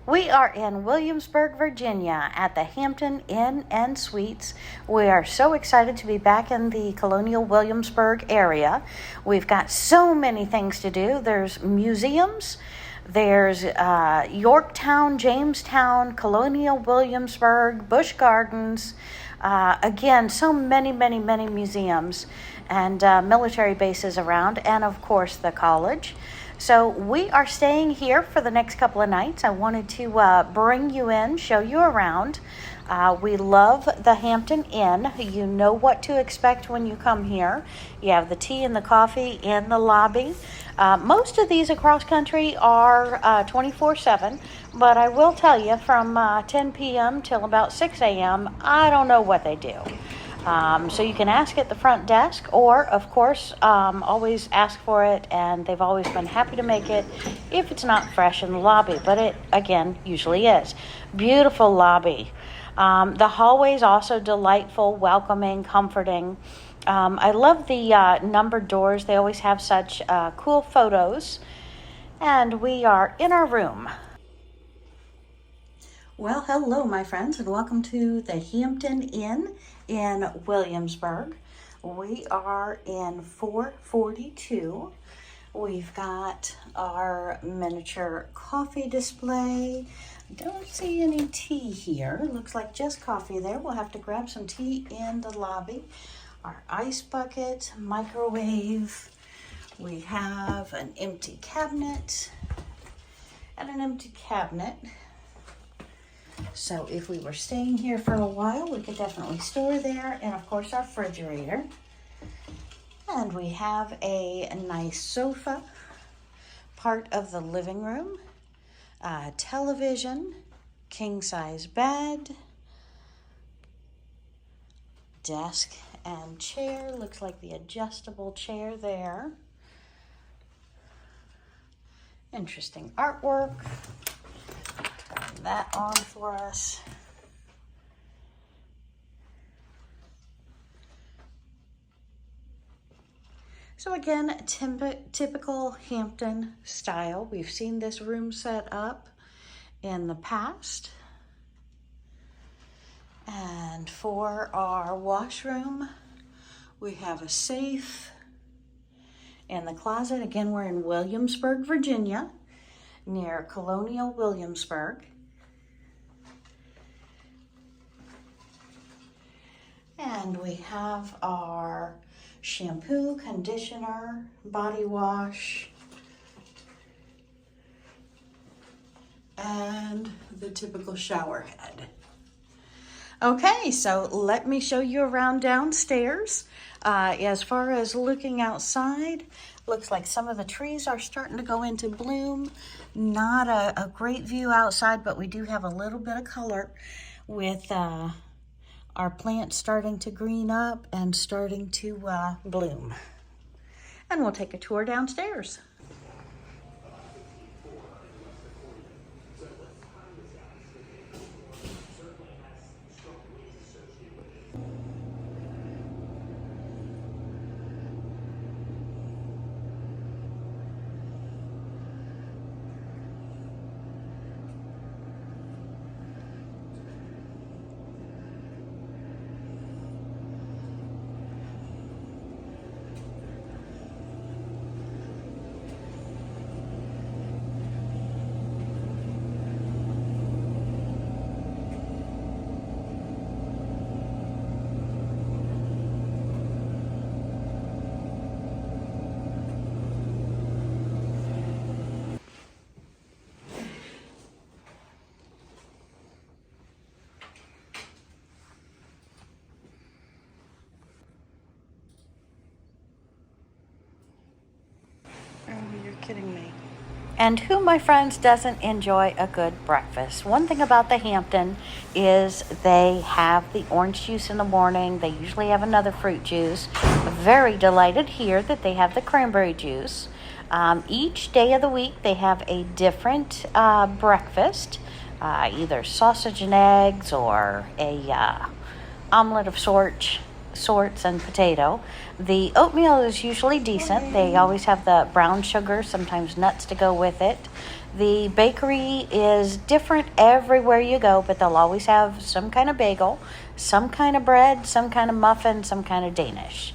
We are in Williamsburg, Virginia at the Hampton Inn and Suites. We are so excited to be back in the colonial Williamsburg area. We've got so many things to do. There's museums, there's Yorktown, Jamestown, Colonial Williamsburg, Busch Gardens. Again, so many museums and military bases around, and of course the college. So we are staying here for the next couple of nights. I wanted to bring you in, show you around. We love the Hampton Inn. You know what to expect when you come here. You have the tea and the coffee in the lobby. Most of these across country are 24/7, but I will tell you from 10 p.m. till about 6 a.m., I don't know what they do. So you can ask at the front desk, or of course always ask for it, and they've always been happy to make it if it's not fresh in the lobby, but it again usually is. Beautiful lobby. The hallways also delightful, welcoming, comforting. I love the numbered doors. They always have such cool photos. And we are in our room. Well, hello, my friends, and welcome to the Hampton Inn in Williamsburg. We are in 442. We've got our miniature coffee display. Don't see any tea here. Looks like just coffee there. We'll have to grab some tea in the lobby. Our ice bucket, microwave. We have an empty cabinet and an empty cabinet. So if we were staying here for a while, we could definitely store there. And of course our refrigerator. And we have a nice sofa, part of the living room, television, king size bed, desk and chair. Looks like the adjustable chair there. Interesting artwork. Turn that on for us. So again, typical Hampton style. We've seen this room set up in the past. And for our washroom, we have a safe in the closet. Again, we're in Williamsburg, Virginia, near Colonial Williamsburg. And we have our shampoo, conditioner, body wash, and the typical shower head. Okay, so let me show you around downstairs. As far as looking outside, looks like some of the trees are starting to go into bloom. Not a great view outside, but we do have a little bit of color with our plants starting to green up and starting to bloom. And we'll take a tour downstairs. You're kidding me. And who, my friends, doesn't enjoy a good breakfast? One thing about the Hampton is they have the orange juice in the morning. They usually have another fruit juice. Very delighted here that they have the cranberry juice. Each day of the week they have a different breakfast, either sausage and eggs or a omelet of sorts and potato. The oatmeal is usually decent. They always have the brown sugar, sometimes nuts to go with it. The bakery is different everywhere you go, but they'll always have some kind of bagel, some kind of bread, some kind of muffin, some kind of Danish.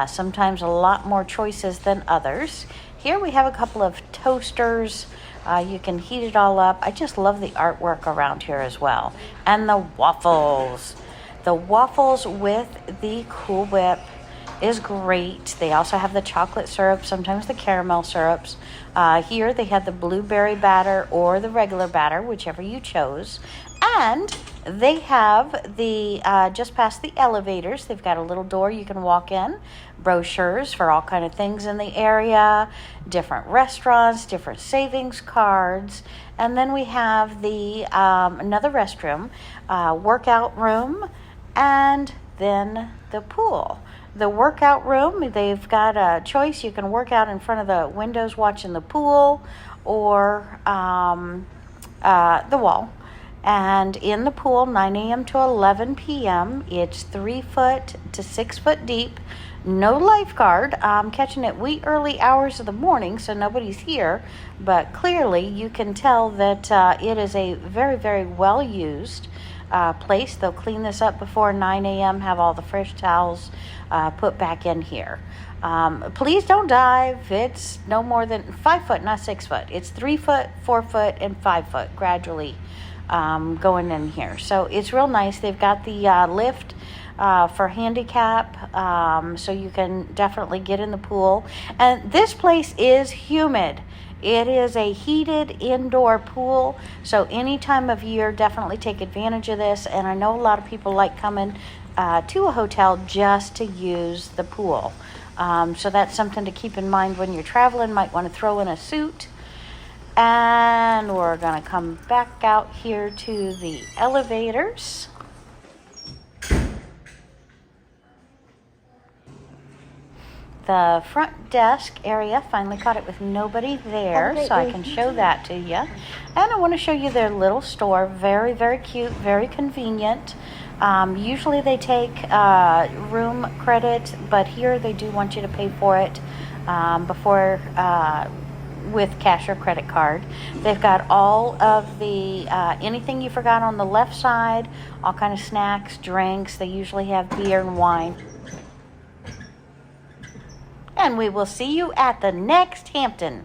Sometimes a lot more choices than others. Here we have a couple of toasters. You can heat it all up. I just love the artwork around here as well. And the waffles. The waffles with the Cool Whip is great. They also have the chocolate syrup, sometimes the caramel syrups. Here they have the blueberry batter or the regular batter, whichever you chose. And they have the, just past the elevators, they've got a little door you can walk in, brochures for all kind of things in the area, different restaurants, different savings cards. And then we have the another restroom, workout room, and then the pool. The workout room, they've got a choice. You can work out in front of the windows watching the pool or the wall. And in the pool, 9 a.m. to 11 p.m., it's 3 foot to 6 foot deep. No lifeguard. I'm catching it wee early hours of the morning, so nobody's here. But clearly, you can tell that it is a very, very well used place. They'll clean this up before 9 a.m., have all the fresh towels put back in here. Please don't dive. It's no more than 5 foot, not 6 foot. It's 3 foot, 4 foot, and 5 foot gradually going in here. So it's real nice. They've got the lift for handicap, so you can definitely get in the pool. And this place is humid. It is a heated indoor pool, so any time of year, definitely take advantage of this. And I know a lot of people like coming to a hotel just to use the pool. So that's something to keep in mind when you're traveling. Might want to throw in a suit. And we're going to come back out here to the elevators. The front desk area, finally caught it with nobody there, so I can show that to you. And I want to show you their little store. Very, very cute, very convenient. Usually they take room credit, but here they do want you to pay for it before with cash or credit card. They've got all of the anything you forgot on the left side, all kind of snacks, drinks. They usually have beer and wine. And we will see you at the next Hampton.